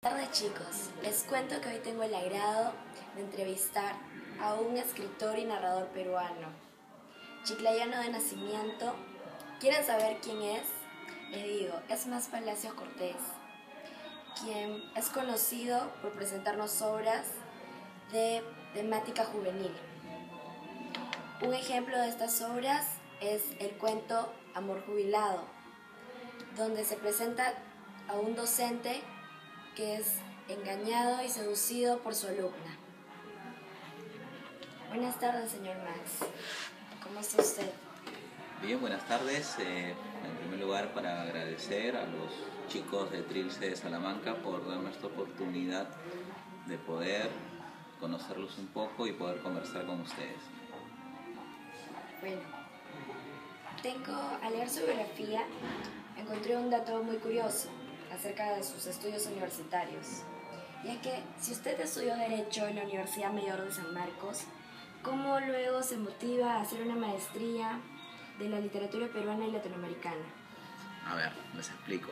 Buenas tardes, chicos, les cuento que hoy tengo el agrado de entrevistar a un escritor y narrador peruano, chiclayano de nacimiento. ¿Quieren saber quién es? Les digo, es Más Palacios Cortés, quien es conocido por presentarnos obras de temática juvenil. Un ejemplo de estas obras es el cuento Amor Jubilado, donde se presenta a un docente que es engañado y seducido por su alumna. Buenas tardes, señor Max. ¿Cómo está usted? Bien, buenas tardes. En primer lugar, para agradecer a los chicos de Trilce de Salamanca por darme esta oportunidad de poder conocerlos un poco y poder conversar con ustedes. Bueno, al leer su biografía, encontré un dato muy curioso acerca de sus estudios universitarios. Y es que si usted estudió Derecho en la Universidad Mayor de San Marcos, ¿cómo luego se motiva a hacer una maestría de la literatura peruana y latinoamericana? A ver, les explico.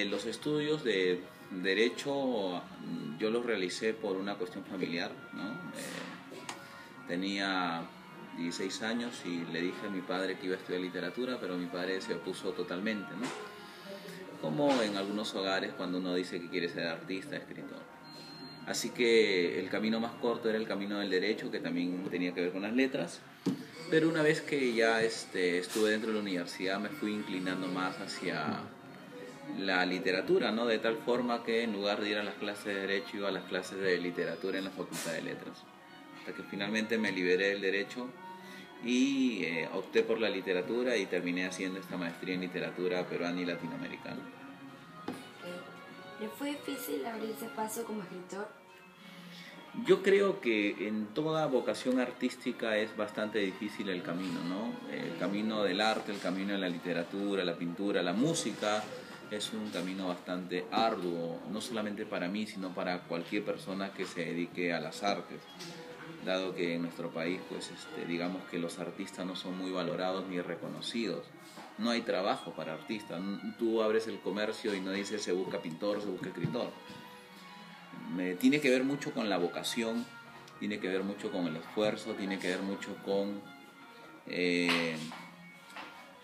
Los estudios de Derecho yo los realicé por una cuestión familiar, ¿no? Tenía 16 años y le dije a mi padre que iba a estudiar literatura, pero mi padre se opuso totalmente, ¿no? Como en algunos hogares cuando uno dice que quiere ser artista, escritor. Así que el camino más corto era el camino del derecho, que también tenía que ver con las letras. Pero una vez que ya estuve dentro de la universidad, me fui inclinando más hacia la literatura, ¿no? De tal forma que en lugar de ir a las clases de derecho, iba a las clases de literatura en la Facultad de Letras. Hasta que finalmente me liberé del derecho y opté por la literatura y terminé haciendo esta maestría en literatura peruana y latinoamericana. ¿Le fue difícil abrirse paso como escritor? Yo creo que en toda vocación artística es bastante difícil el camino, ¿no? El camino del arte, el camino de la literatura, la pintura, la música, es un camino bastante arduo, no solamente para mí, sino para cualquier persona que se dedique a las artes. Dado que en nuestro país, pues, digamos que los artistas no son muy valorados ni reconocidos. No hay trabajo para artistas. Tú abres el comercio y no dices se busca pintor, se busca escritor. Tiene que ver mucho con la vocación, tiene que ver mucho con el esfuerzo, tiene que ver mucho con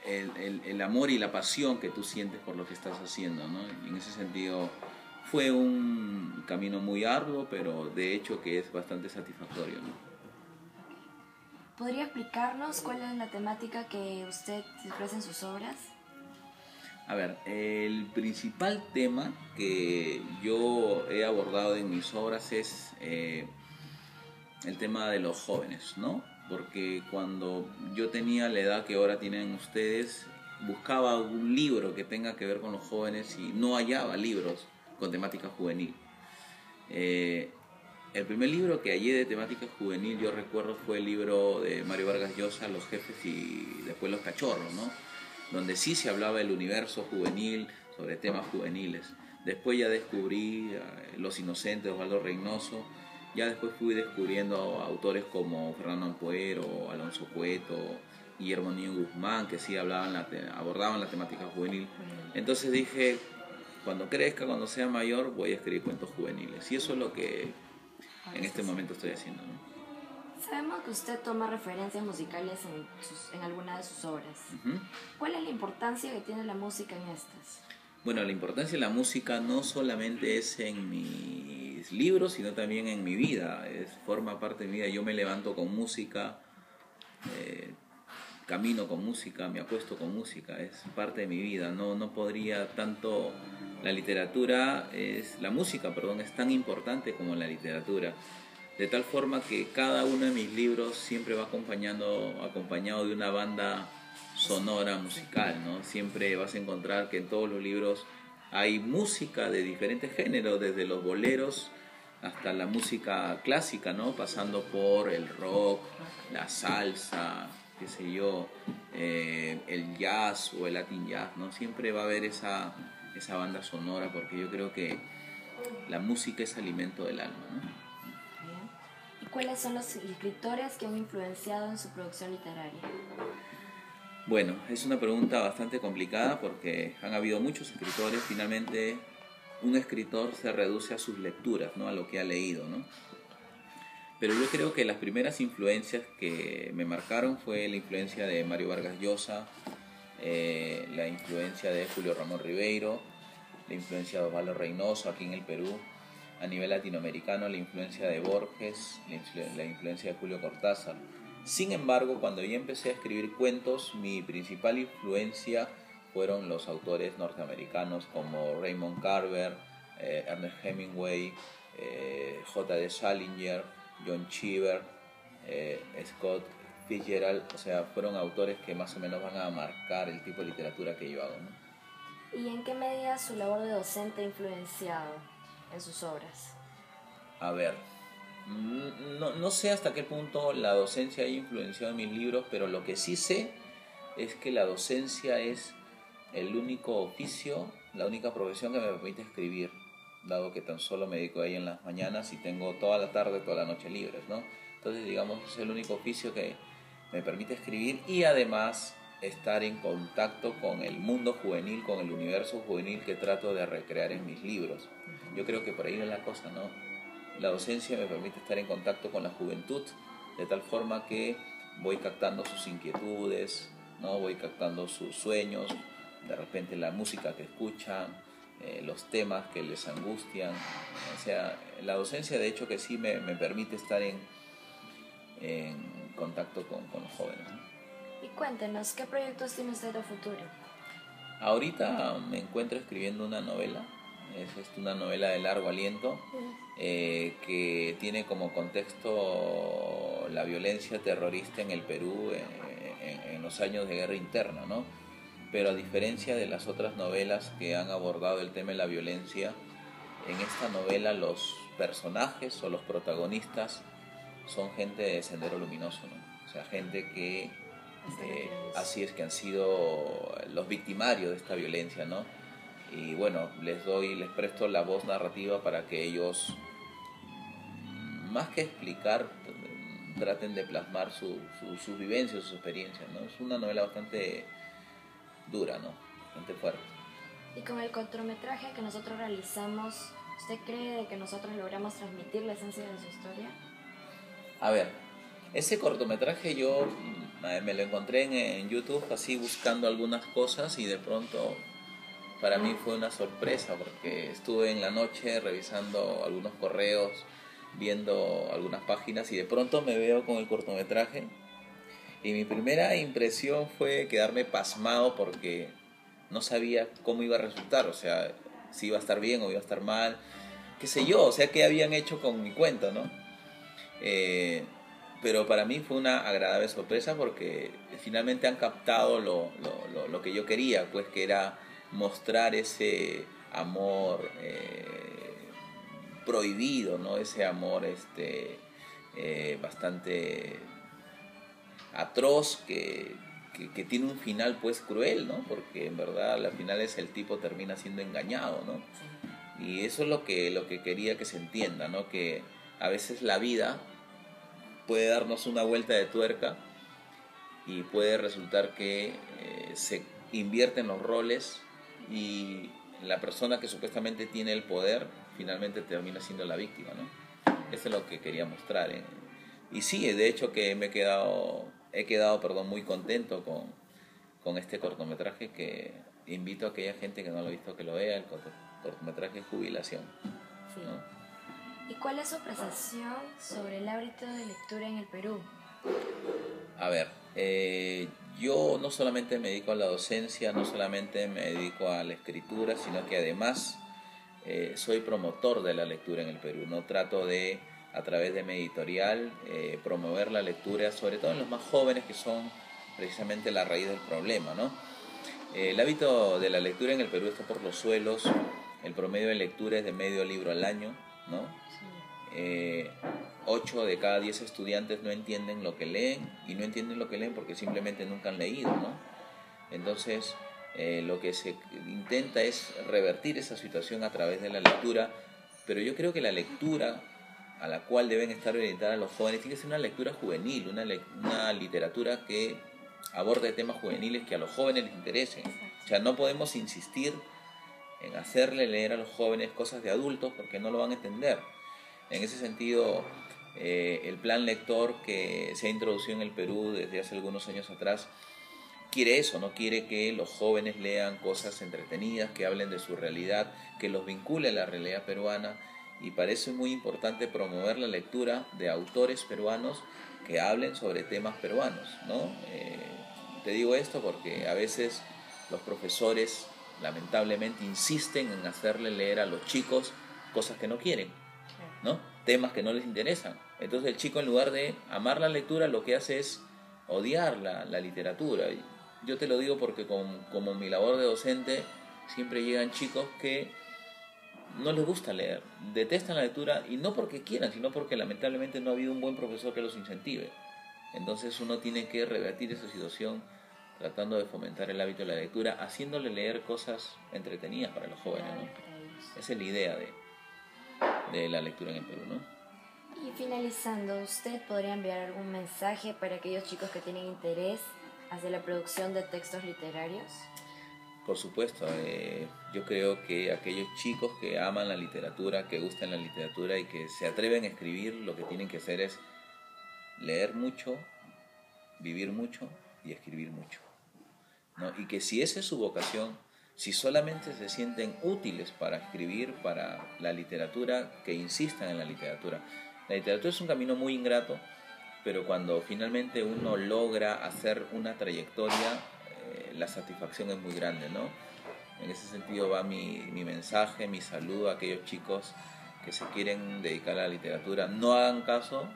el amor y la pasión que tú sientes por lo que estás haciendo, ¿no? Y en ese sentido fue un camino muy arduo, pero de hecho que es bastante satisfactorio, ¿no? ¿Podría explicarnos cuál es la temática que usted expresa en sus obras? A ver, el principal tema que yo he abordado en mis obras es el tema de los jóvenes, ¿no? Porque cuando yo tenía la edad que ahora tienen ustedes, buscaba un libro que tenga que ver con los jóvenes y no hallaba libros con temática juvenil. El primer libro que hallé de temática juvenil, yo recuerdo, fue el libro de Mario Vargas Llosa, Los Jefes y después Los Cachorros, ¿no? Donde sí se hablaba del universo juvenil, sobre temas juveniles. Después ya descubrí Los Inocentes, Osvaldo Reynoso. Ya después fui descubriendo autores como Fernando Ampuero, Alonso Cueto, Guillermo Niño Guzmán, que sí abordaban la temática juvenil. Entonces dije, cuando crezca, cuando sea mayor, voy a escribir cuentos juveniles. Y eso es lo que en este momento estoy haciendo, ¿no? Sabemos que usted toma referencias musicales en alguna de sus obras. Uh-huh. ¿Cuál es la importancia que tiene la música en estas? Bueno, la importancia de la música no solamente es en mis libros, sino también en mi vida. Forma parte de mi vida. Yo me levanto con música, camino con música, me acuesto con música. Es parte de mi vida. No podría tanto... La música, es tan importante como la literatura. De tal forma que cada uno de mis libros siempre va acompañado de una banda sonora musical, ¿no? Siempre vas a encontrar que en todos los libros hay música de diferentes géneros, desde los boleros hasta la música clásica, ¿no? Pasando por el rock, la salsa, qué sé yo, el jazz o el latin jazz, ¿no? Siempre va a haber esa banda sonora, porque yo creo que la música es alimento del alma, ¿no? ¿Y cuáles son los escritores que han influenciado en su producción literaria? Bueno, es una pregunta bastante complicada porque han habido muchos escritores. Finalmente un escritor se reduce a sus lecturas, ¿no? A lo que ha leído, ¿no? Pero yo creo que las primeras influencias que me marcaron fue la influencia de Mario Vargas Llosa, la influencia de Julio Ramón Ribeiro, la influencia de Osvaldo Reynoso aquí en el Perú, a nivel latinoamericano la influencia de Borges, la influencia de Julio Cortázar. Sin embargo, cuando yo empecé a escribir cuentos, mi principal influencia fueron los autores norteamericanos como Raymond Carver, Ernest Hemingway, J.D. Salinger, John Cheever, Scott Fitzgerald. O sea, fueron autores que más o menos van a marcar el tipo de literatura que yo hago, ¿no? ¿Y en qué medida su labor de docente ha influenciado en sus obras? A ver, no sé hasta qué punto la docencia ha influenciado en mis libros, pero lo que sí sé es que la docencia es el único oficio, la única profesión que me permite escribir, dado que tan solo me dedico a ella en las mañanas y tengo toda la tarde, toda la noche libres, ¿no? Entonces, digamos, es el único oficio que me permite escribir y además estar en contacto con el mundo juvenil, con el universo juvenil que trato de recrear en mis libros. Yo creo que por ahí es la cosa, ¿no? La docencia me permite estar en contacto con la juventud, de tal forma que voy captando sus inquietudes, ¿no? Voy captando sus sueños, de repente la música que escuchan, los temas que les angustian. O sea, la docencia de hecho que sí me permite estar en contacto con los jóvenes, ¿no? Y cuéntenos, ¿qué proyectos tiene usted a futuro? Ahorita me encuentro escribiendo una novela, es una novela de largo aliento, que tiene como contexto la violencia terrorista en el Perú en los años de guerra interna, ¿no? Pero a diferencia de las otras novelas que han abordado el tema de la violencia, en esta novela los personajes o los protagonistas son gente de Sendero Luminoso, ¿no? O sea, gente que así es, que han sido los victimarios de esta violencia, ¿no? Y bueno, les presto la voz narrativa para que ellos, más que explicar, traten de plasmar sus vivencias, sus experiencias, ¿no? Es una novela bastante dura, ¿no? Bastante fuerte. Y con el cortometraje que nosotros realizamos, ¿usted cree de que nosotros logramos transmitir la esencia de su historia? A ver, ese cortometraje yo me lo encontré en YouTube así buscando algunas cosas y de pronto para mí fue una sorpresa porque estuve en la noche revisando algunos correos, viendo algunas páginas y de pronto me veo con el cortometraje y mi primera impresión fue quedarme pasmado porque no sabía cómo iba a resultar, o sea, si iba a estar bien o iba a estar mal, qué sé yo, o sea, qué habían hecho con mi cuento, ¿no? Pero para mí fue una agradable sorpresa porque finalmente han captado lo que yo quería, pues que era mostrar ese amor prohibido, ¿no? Ese amor bastante atroz que tiene un final pues cruel, ¿no? Porque en verdad al final el tipo termina siendo engañado, ¿no? Y eso es lo que quería que se entienda, ¿no? Que a veces la vida puede darnos una vuelta de tuerca y puede resultar que se invierten los roles y la persona que supuestamente tiene el poder finalmente termina siendo la víctima, ¿no? Eso es lo que quería mostrar. Y sí, de hecho que he quedado muy contento con este cortometraje, que invito a aquella gente que no lo ha visto que lo vea. El cortometraje Jubilación, Sí. ¿no? ¿Y cuál es su apreciación sobre el hábito de lectura en el Perú? A ver, yo no solamente me dedico a la docencia, no solamente me dedico a la escritura, sino que además soy promotor de la lectura en el Perú. No trato de, a través de mi editorial, promover la lectura, sobre todo en los más jóvenes, que son precisamente la raíz del problema, ¿no? El hábito de la lectura en el Perú está por los suelos. El promedio de lectura es de medio libro al año, ¿no? Sí. 8 de cada 10 estudiantes no entienden lo que leen, y no entienden lo que leen porque simplemente nunca han leído, ¿no? Entonces, lo que se intenta es revertir esa situación a través de la lectura, pero yo creo que la lectura a la cual deben estar orientadas los jóvenes tiene que ser una lectura juvenil, una literatura que aborde temas juveniles que a los jóvenes les interesen. O sea, no podemos insistir en hacerle leer a los jóvenes cosas de adultos porque no lo van a entender. En ese sentido, el plan lector que se ha introducido en el Perú desde hace algunos años atrás quiere eso, no quiere que los jóvenes lean cosas entretenidas, que hablen de su realidad, que los vincule a la realidad peruana, y parece muy importante promover la lectura de autores peruanos que hablen sobre temas peruanos, ¿no? Te digo esto porque a veces los profesores lamentablemente insisten en hacerle leer a los chicos cosas que no quieren, ¿no? Temas que no les interesan. Entonces el chico, en lugar de amar la lectura, lo que hace es odiar la literatura. Yo te lo digo porque como mi labor de docente siempre llegan chicos que no les gusta leer, detestan la lectura, y no porque quieran, sino porque lamentablemente no ha habido un buen profesor que los incentive. Entonces uno tiene que revertir esa situación tratando de fomentar el hábito de la lectura, haciéndole leer cosas entretenidas para los jóvenes, ¿no? Esa es la idea de la lectura en el Perú, ¿no? Y finalizando, ¿usted podría enviar algún mensaje para aquellos chicos que tienen interés hacia la producción de textos literarios? Por supuesto, yo creo que aquellos chicos que aman la literatura, que gustan la literatura y que se atreven a escribir, lo que tienen que hacer es leer mucho, vivir mucho y escribir mucho, ¿no? Y que si esa es su vocación, si solamente se sienten útiles para escribir, para la literatura, que insistan en la literatura. La literatura es un camino muy ingrato, pero cuando finalmente uno logra hacer una trayectoria, la satisfacción es muy grande, ¿no? En ese sentido va mi mensaje, mi saludo a aquellos chicos que se quieren dedicar a la literatura. No hagan caso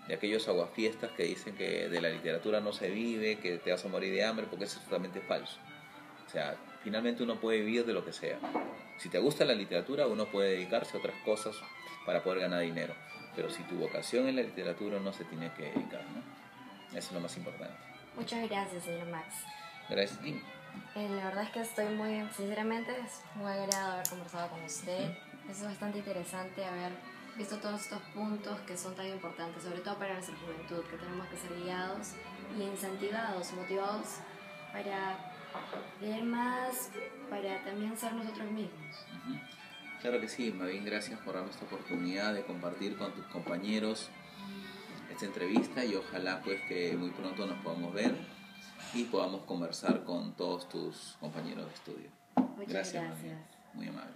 de aquellos aguafiestas que dicen que de la literatura no se vive, que te vas a morir de hambre, porque eso es totalmente falso. O sea, finalmente uno puede vivir de lo que sea. Si te gusta la literatura, uno puede dedicarse a otras cosas para poder ganar dinero. Pero si tu vocación es la literatura, no se tiene que dedicar, ¿no? Eso es lo más importante. Muchas gracias, señor Max. Gracias a ti. La verdad es que estoy muy, sinceramente, es muy agradable haber conversado con usted. Es bastante interesante haber visto todos estos puntos que son tan importantes, sobre todo para nuestra juventud, que tenemos que ser guiados y incentivados, motivados para leer más, para también ser nosotros mismos. Claro que sí, Mavin, gracias por darme esta oportunidad de compartir con tus compañeros esta entrevista, y ojalá pues que muy pronto nos podamos ver y podamos conversar con todos tus compañeros de estudio. Muchas gracias. Muy amable.